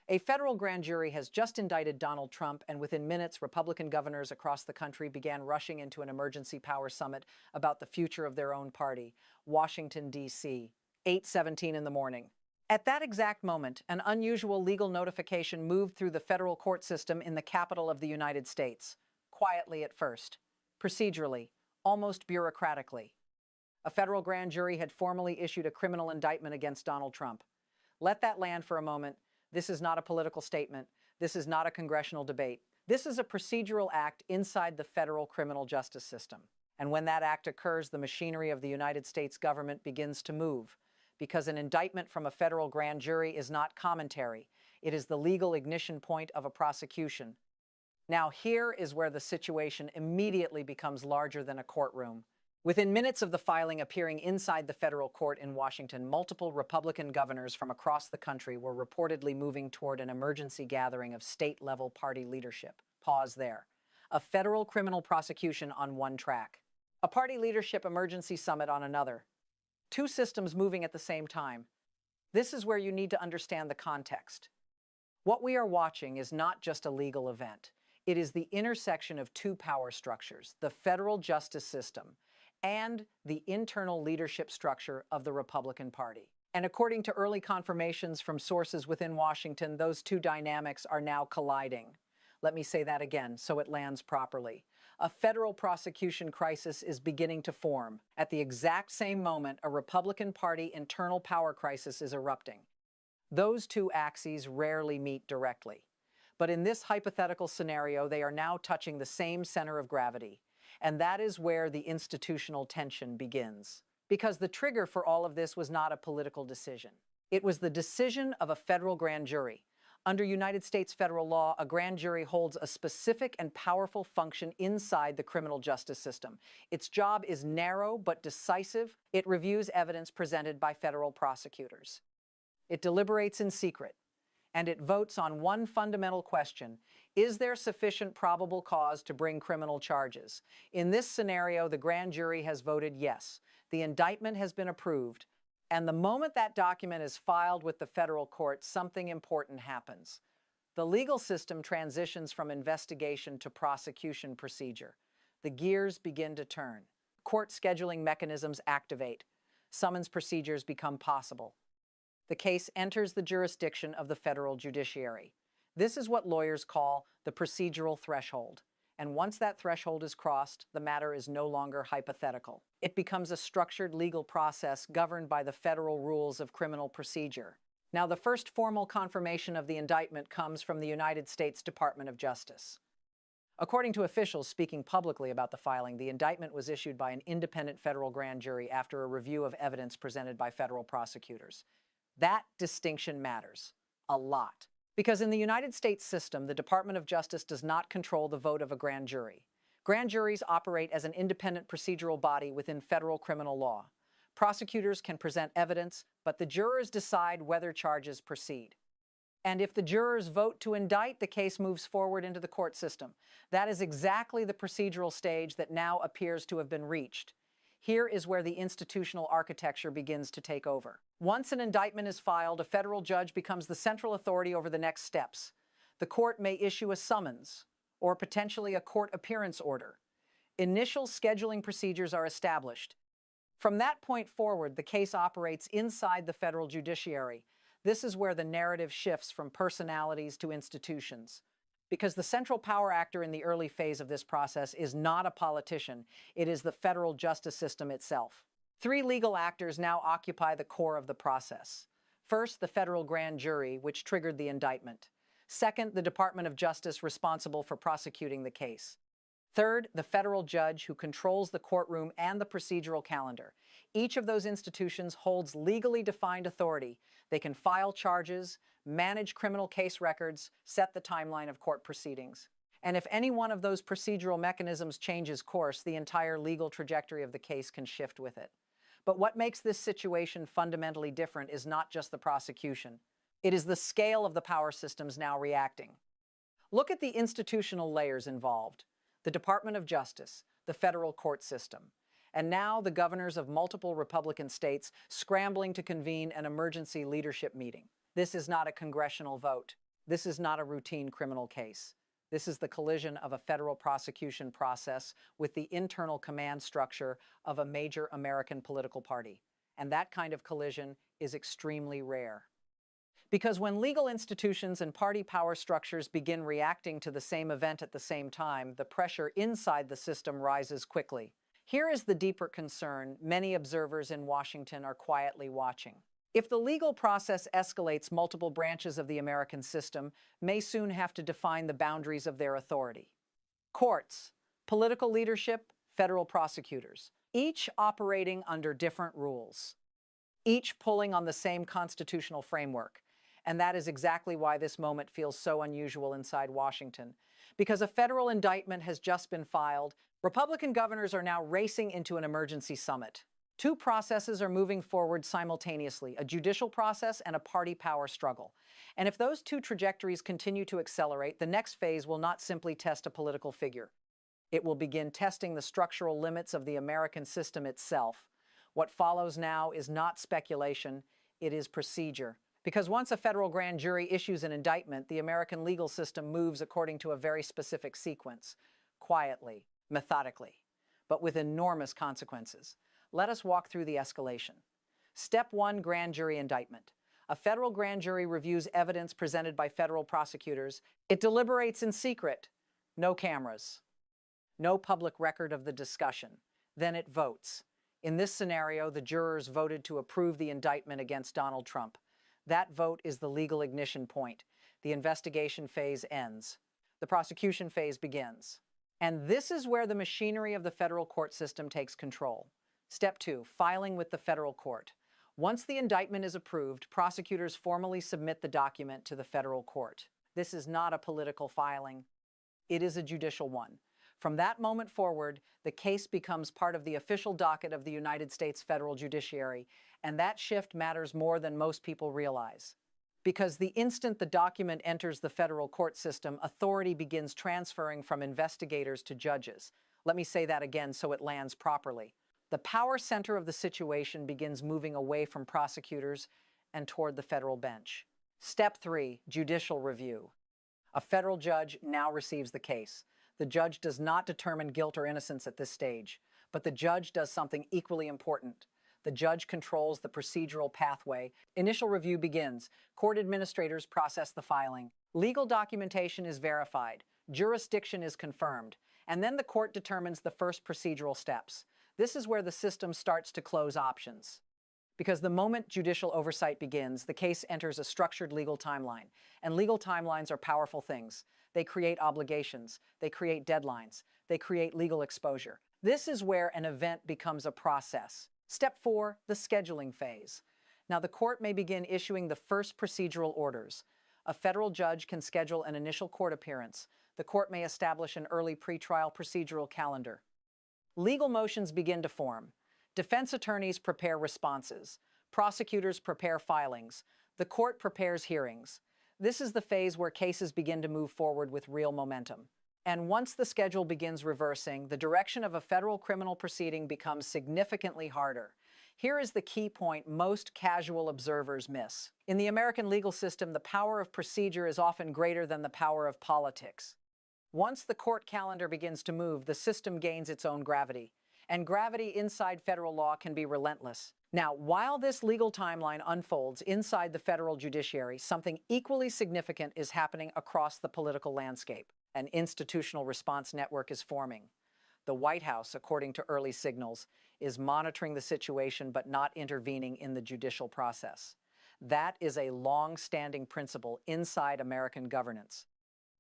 A federal grand jury has just indicted Donald Trump, and within minutes, Republican governors across the country began rushing into an emergency power summit about the future of their own party, Washington, D.C., 8:17 in the morning. At that exact moment, an unusual legal notification moved through the federal court system in the capital of the United States, quietly at first, procedurally, almost bureaucratically. A federal grand jury had formally issued a criminal indictment against Donald Trump. Let that land for a moment. This is not a political statement. This is not a congressional debate. This is a procedural act inside the federal criminal justice system. And when that act occurs, the machinery of the United States government begins to move, because an indictment from a federal grand jury is not commentary. It is the legal ignition point of a prosecution. Now, here is where the situation immediately becomes larger than a courtroom. Within minutes of the filing appearing inside the federal court in Washington, multiple Republican governors from across the country were reportedly moving toward an emergency gathering of state-level party leadership. Pause there. A federal criminal prosecution on one track. A party leadership emergency summit on another. Two systems moving at the same time. This is where you need to understand the context. What we are watching is not just a legal event. It is the intersection of two power structures, the federal justice system and the internal leadership structure of the Republican Party. And according to early confirmations from sources within Washington, those two dynamics are now colliding. Let me say that again so it lands properly. A federal prosecution crisis is beginning to form. At the exact same moment, a Republican Party internal power crisis is erupting. Those two axes rarely meet directly. But in this hypothetical scenario, they are now touching the same center of gravity. And that is where the institutional tension begins. Because the trigger for all of this was not a political decision. It was the decision of a federal grand jury. Under United States federal law, a grand jury holds a specific and powerful function inside the criminal justice system. Its job is narrow but decisive. It reviews evidence presented by federal prosecutors. It deliberates in secret. And it votes on one fundamental question: is there sufficient probable cause to bring criminal charges? In this scenario, the grand jury has voted yes. The indictment has been approved. And the moment that document is filed with the federal court, something important happens. The legal system transitions from investigation to prosecution procedure. The gears begin to turn. Court scheduling mechanisms activate. Summons procedures become possible. The case enters the jurisdiction of the federal judiciary. This is what lawyers call the procedural threshold. And once that threshold is crossed, the matter is no longer hypothetical. It becomes a structured legal process governed by the federal rules of criminal procedure. Now, the first formal confirmation of the indictment comes from the United States Department of Justice. According to officials speaking publicly about the filing, the indictment was issued by an independent federal grand jury after a review of evidence presented by federal prosecutors. That distinction matters a lot. Because in the United States system, the Department of Justice does not control the vote of a grand jury. Grand juries operate as an independent procedural body within federal criminal law. Prosecutors can present evidence, but the jurors decide whether charges proceed. And if the jurors vote to indict, the case moves forward into the court system. That is exactly the procedural stage that now appears to have been reached. Here is where the institutional architecture begins to take over. Once an indictment is filed, a federal judge becomes the central authority over the next steps. The court may issue a summons, or potentially a court appearance order. Initial scheduling procedures are established. From that point forward, the case operates inside the federal judiciary. This is where the narrative shifts from personalities to institutions. Because the central power actor in the early phase of this process is not a politician, it is the federal justice system itself. Three legal actors now occupy the core of the process. First, the federal grand jury, which triggered the indictment. Second, the Department of Justice responsible for prosecuting the case. Third, the federal judge who controls the courtroom and the procedural calendar. Each of those institutions holds legally defined authority. They can file charges, manage criminal case records, set the timeline of court proceedings. And if any one of those procedural mechanisms changes course, the entire legal trajectory of the case can shift with it. But what makes this situation fundamentally different is not just the prosecution. It is the scale of the power systems now reacting. Look at the institutional layers involved: the Department of Justice, the federal court system, and now the governors of multiple Republican states scrambling to convene an emergency leadership meeting. This is not a congressional vote. This is not a routine criminal case. This is the collision of a federal prosecution process with the internal command structure of a major American political party. And that kind of collision is extremely rare. Because when legal institutions and party power structures begin reacting to the same event at the same time, the pressure inside the system rises quickly. Here is the deeper concern many observers in Washington are quietly watching. If the legal process escalates, multiple branches of the American system may soon have to define the boundaries of their authority. Courts, political leadership, federal prosecutors, each operating under different rules, each pulling on the same constitutional framework. And that is exactly why this moment feels so unusual inside Washington. Because a federal indictment has just been filed, Republican governors are now racing into an emergency summit. Two processes are moving forward simultaneously, a judicial process and a party power struggle. And if those two trajectories continue to accelerate, the next phase will not simply test a political figure. It will begin testing the structural limits of the American system itself. What follows now is not speculation, it is procedure. Because once a federal grand jury issues an indictment, the American legal system moves according to a very specific sequence, quietly, methodically, but with enormous consequences. Let us walk through the escalation. Step 1, grand jury indictment. A federal grand jury reviews evidence presented by federal prosecutors. It deliberates in secret. No cameras. No public record of the discussion. Then it votes. In this scenario, the jurors voted to approve the indictment against Donald Trump. That vote is the legal ignition point. The investigation phase ends. The prosecution phase begins. And this is where the machinery of the federal court system takes control. Step 2, filing with the federal court. Once the indictment is approved, prosecutors formally submit the document to the federal court. This is not a political filing. It is a judicial one. From that moment forward, the case becomes part of the official docket of the United States federal judiciary, and that shift matters more than most people realize. Because the instant the document enters the federal court system, authority begins transferring from investigators to judges. Let me say that again so it lands properly. The power center of the situation begins moving away from prosecutors and toward the federal bench. Step 3, judicial review. A federal judge now receives the case. The judge does not determine guilt or innocence at this stage, but the judge does something equally important. The judge controls the procedural pathway. Initial review begins. Court administrators process the filing. Legal documentation is verified. Jurisdiction is confirmed. And then the court determines the first procedural steps. This is where the system starts to close options. Because the moment judicial oversight begins, the case enters a structured legal timeline. And legal timelines are powerful things. They create obligations. They create deadlines. They create legal exposure. This is where an event becomes a process. Step 4, the scheduling phase. Now, the court may begin issuing the first procedural orders. A federal judge can schedule an initial court appearance. The court may establish an early pretrial procedural calendar. Legal motions begin to form. Defense attorneys prepare responses. Prosecutors prepare filings. The court prepares hearings. This is the phase where cases begin to move forward with real momentum. And once the schedule begins reversing, the direction of a federal criminal proceeding becomes significantly harder. Here is the key point most casual observers miss. In the American legal system, the power of procedure is often greater than the power of politics. Once the court calendar begins to move, the system gains its own gravity. And gravity inside federal law can be relentless. Now, while this legal timeline unfolds inside the federal judiciary, something equally significant is happening across the political landscape. An institutional response network is forming. The White House, according to early signals, is monitoring the situation but not intervening in the judicial process. That is a long-standing principle inside American governance.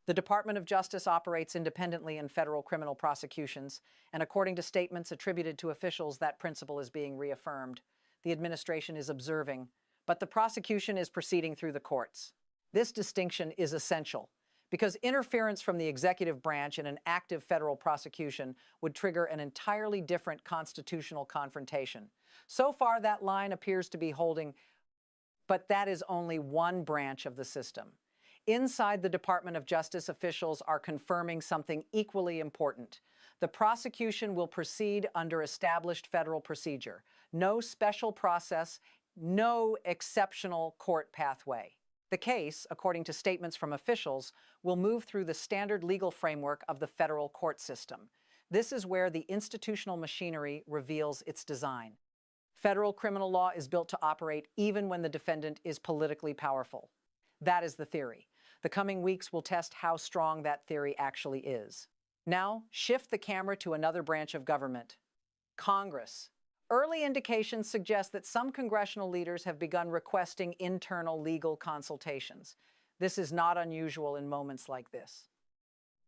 The Department of Justice operates independently in federal criminal prosecutions, and according to statements attributed to officials, that principle is being reaffirmed. The administration is observing, but the prosecution is proceeding through the courts. This distinction is essential, because interference from the executive branch in an active federal prosecution would trigger an entirely different constitutional confrontation. So far, that line appears to be holding, but that is only one branch of the system. Inside the Department of Justice, officials are confirming something equally important. The prosecution will proceed under established federal procedure. No special process, no exceptional court pathway. The case, according to statements from officials, will move through the standard legal framework of the federal court system. This is where the institutional machinery reveals its design. Federal criminal law is built to operate even when the defendant is politically powerful. That is the theory. The coming weeks will test how strong that theory actually is. Now, shift the camera to another branch of government, Congress. Early indications suggest that some congressional leaders have begun requesting internal legal consultations. This is not unusual in moments like this.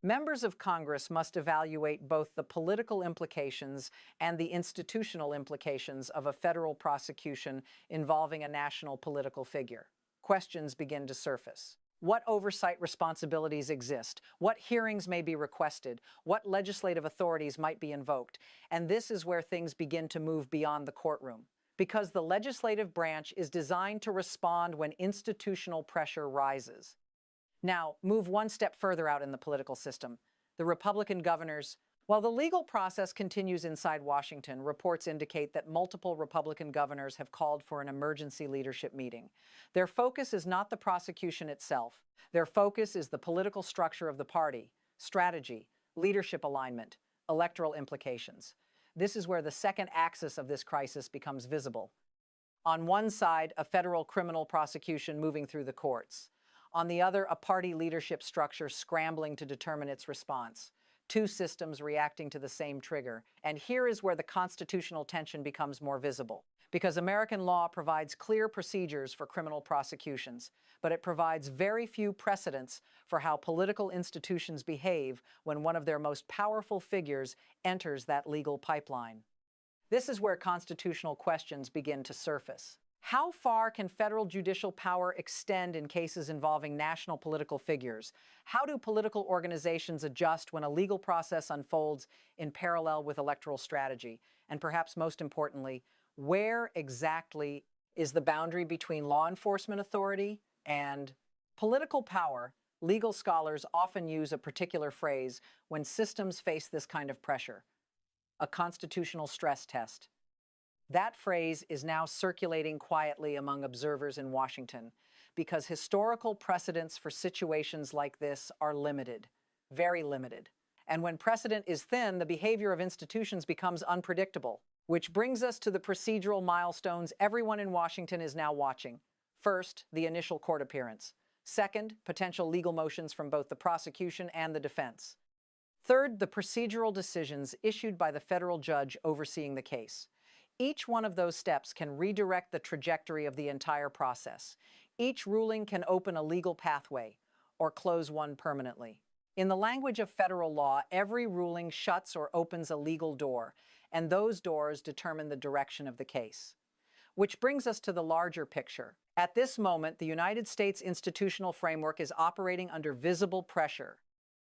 Members of Congress must evaluate both the political implications and the institutional implications of a federal prosecution involving a national political figure. Questions begin to surface. What oversight responsibilities exist? What hearings may be requested? What legislative authorities might be invoked? And this is where things begin to move beyond the courtroom, because the legislative branch is designed to respond when institutional pressure rises. Now, move one step further out in the political system. The Republican governors. While the legal process continues inside Washington, reports indicate that multiple Republican governors have called for an emergency leadership meeting. Their focus is not the prosecution itself. Their focus is the political structure of the party, strategy, leadership alignment, electoral implications. This is where the second axis of this crisis becomes visible. On one side, a federal criminal prosecution moving through the courts. On the other, a party leadership structure scrambling to determine its response. Two systems reacting to the same trigger. And here is where the constitutional tension becomes more visible. Because American law provides clear procedures for criminal prosecutions, but it provides very few precedents for how political institutions behave when one of their most powerful figures enters that legal pipeline. This is where constitutional questions begin to surface. How far can federal judicial power extend in cases involving national political figures? How do political organizations adjust when a legal process unfolds in parallel with electoral strategy? And perhaps most importantly, where exactly is the boundary between law enforcement authority and political power? Legal scholars often use a particular phrase when systems face this kind of pressure: a constitutional stress test. That phrase is now circulating quietly among observers in Washington because historical precedents for situations like this are limited, very limited. And when precedent is thin, the behavior of institutions becomes unpredictable, which brings us to the procedural milestones everyone in Washington is now watching. First, the initial court appearance. Second, potential legal motions from both the prosecution and the defense. Third, the procedural decisions issued by the federal judge overseeing the case. Each one of those steps can redirect the trajectory of the entire process. Each ruling can open a legal pathway or close one permanently. In the language of federal law, every ruling shuts or opens a legal door, and those doors determine the direction of the case. Which brings us to the larger picture. At this moment, the United States institutional framework is operating under visible pressure.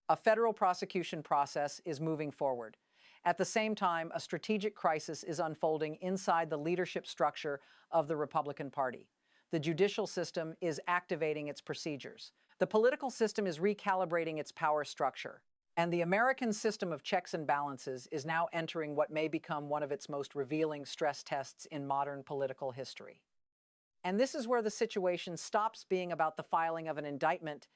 A federal prosecution process is moving forward. At the same time, a strategic crisis is unfolding inside the leadership structure of the Republican Party. The judicial system is activating its procedures. The political system is recalibrating its power structure. And the American system of checks and balances is now entering what may become one of its most revealing stress tests in modern political history. And this is where the situation stops being about the filing of an indictment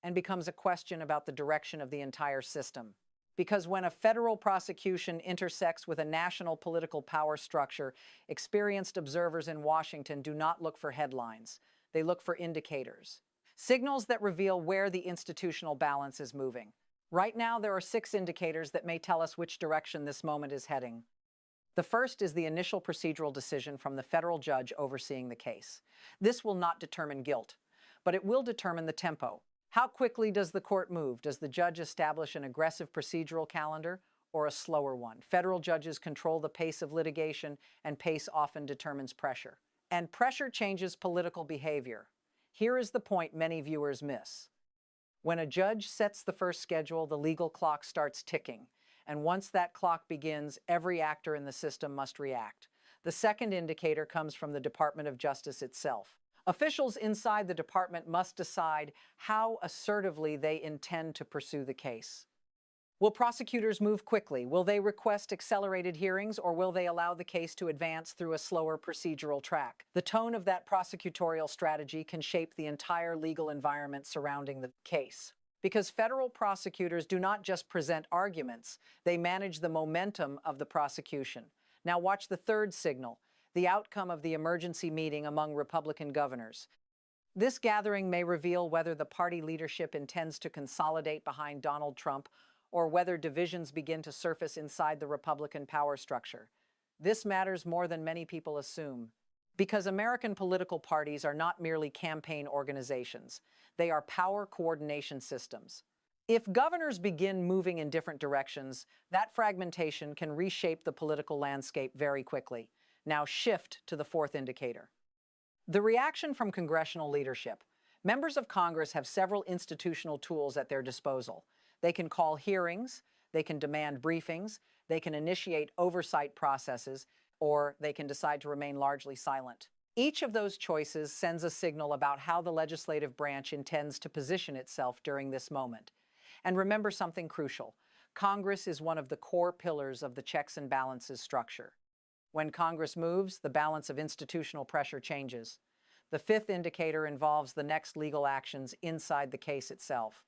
and becomes a question about the direction of the entire system. Because when a federal prosecution intersects with a national political power structure, experienced observers in Washington do not look for headlines. They look for indicators. Signals that reveal where the institutional balance is moving. Right now, there are 6 indicators that may tell us which direction this moment is heading. The first is the initial procedural decision from the federal judge overseeing the case. This will not determine guilt, but it will determine the tempo. How quickly does the court move? Does the judge establish an aggressive procedural calendar or a slower one? Federal judges control the pace of litigation, and pace often determines pressure. And pressure changes political behavior. Here is the point many viewers miss. When a judge sets the first schedule, the legal clock starts ticking. And once that clock begins, every actor in the system must react. The second indicator comes from the Department of Justice itself. Officials inside the department must decide how assertively they intend to pursue the case. Will prosecutors move quickly? Will they request accelerated hearings, or will they allow the case to advance through a slower procedural track? The tone of that prosecutorial strategy can shape the entire legal environment surrounding the case. Because federal prosecutors do not just present arguments, they manage the momentum of the prosecution. Now watch the third signal, the outcome of the emergency meeting among Republican governors. This gathering may reveal whether the party leadership intends to consolidate behind Donald Trump or whether divisions begin to surface inside the Republican power structure. This matters more than many people assume, because American political parties are not merely campaign organizations. They are power coordination systems. If governors begin moving in different directions, that fragmentation can reshape the political landscape very quickly. Now shift to the fourth indicator. The reaction from congressional leadership. Members of Congress have several institutional tools at their disposal. They can call hearings, they can demand briefings, they can initiate oversight processes, or they can decide to remain largely silent. Each of those choices sends a signal about how the legislative branch intends to position itself during this moment. And remember something crucial. Congress is one of the core pillars of the checks and balances structure. When Congress moves, the balance of institutional pressure changes. The fifth indicator involves the next legal actions inside the case itself.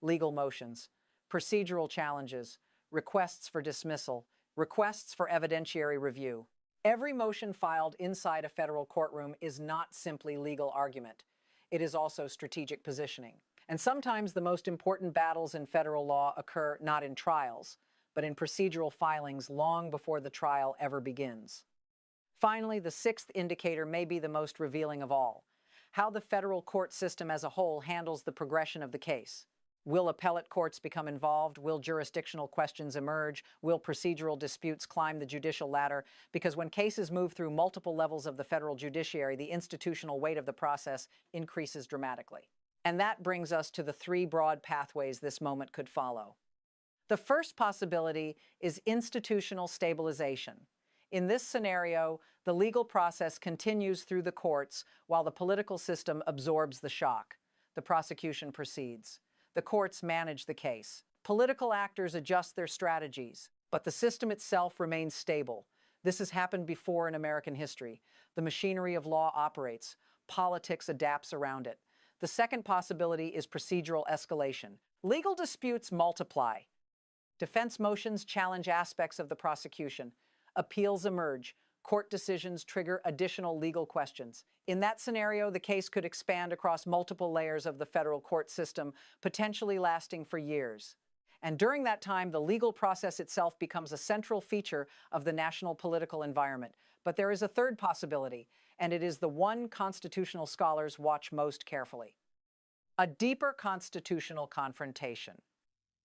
Legal motions, procedural challenges, requests for dismissal, requests for evidentiary review. Every motion filed inside a federal courtroom is not simply legal argument. It is also strategic positioning. And sometimes the most important battles in federal law occur not in trials, but in procedural filings long before the trial ever begins. Finally, the sixth indicator may be the most revealing of all: how the federal court system as a whole handles the progression of the case. Will appellate courts become involved? Will jurisdictional questions emerge? Will procedural disputes climb the judicial ladder? Because when cases move through multiple levels of the federal judiciary, the institutional weight of the process increases dramatically. And that brings us to the three broad pathways this moment could follow. The first possibility is institutional stabilization. In this scenario, the legal process continues through the courts while the political system absorbs the shock. The prosecution proceeds. The courts manage the case. Political actors adjust their strategies, but the system itself remains stable. This has happened before in American history. The machinery of law operates. Politics adapts around it. The second possibility is procedural escalation. Legal disputes multiply. Defense motions challenge aspects of the prosecution. Appeals emerge. Court decisions trigger additional legal questions. In that scenario, the case could expand across multiple layers of the federal court system, potentially lasting for years. And during that time, the legal process itself becomes a central feature of the national political environment. But there is a third possibility, and it is the one constitutional scholars watch most carefully: a deeper constitutional confrontation.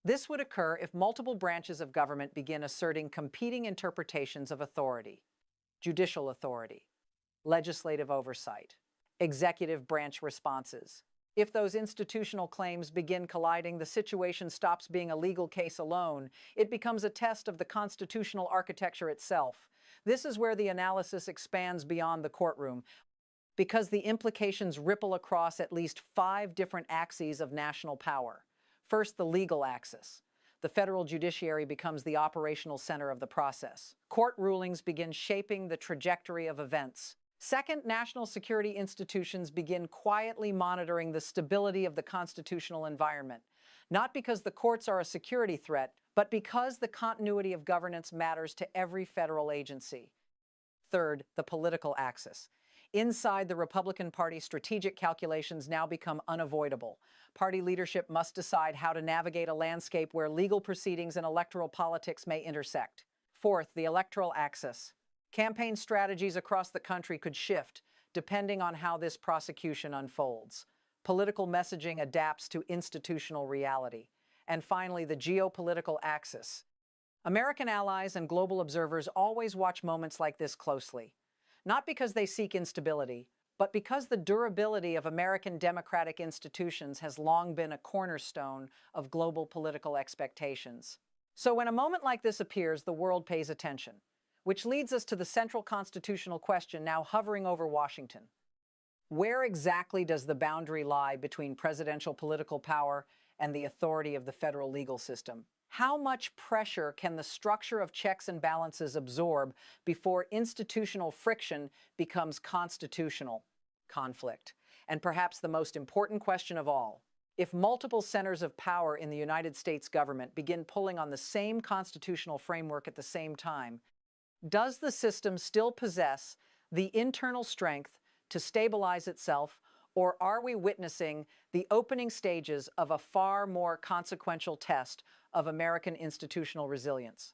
This would occur if multiple branches of government begin asserting competing interpretations of authority: judicial authority, legislative oversight, executive branch responses. If those institutional claims begin colliding, the situation stops being a legal case alone. It becomes a test of the constitutional architecture itself. This is where the analysis expands beyond the courtroom, because the implications ripple across at least 5 different axes of national power. First, the legal axis. The federal judiciary becomes the operational center of the process. Court rulings begin shaping the trajectory of events. Second, national security institutions begin quietly monitoring the stability of the constitutional environment, not because the courts are a security threat, but because the continuity of governance matters to every federal agency. Third, the political axis. Inside the Republican Party, strategic calculations now become unavoidable. Party leadership must decide how to navigate a landscape where legal proceedings and electoral politics may intersect. Fourth, the electoral axis. Campaign strategies across the country could shift, depending on how this prosecution unfolds. Political messaging adapts to institutional reality. And finally, the geopolitical axis. American allies and global observers always watch moments like this closely, not because they seek instability, but because the durability of American democratic institutions has long been a cornerstone of global political expectations. So when a moment like this appears, the world pays attention, which leads us to the central constitutional question now hovering over Washington. Where exactly does the boundary lie between presidential political power and the authority of the federal legal system? How much pressure can the structure of checks and balances absorb before institutional friction becomes constitutional conflict? And perhaps the most important question of all, if multiple centers of power in the United States government begin pulling on the same constitutional framework at the same time, does the system still possess the internal strength to stabilize itself, or are we witnessing the opening stages of a far more consequential test of American institutional resilience?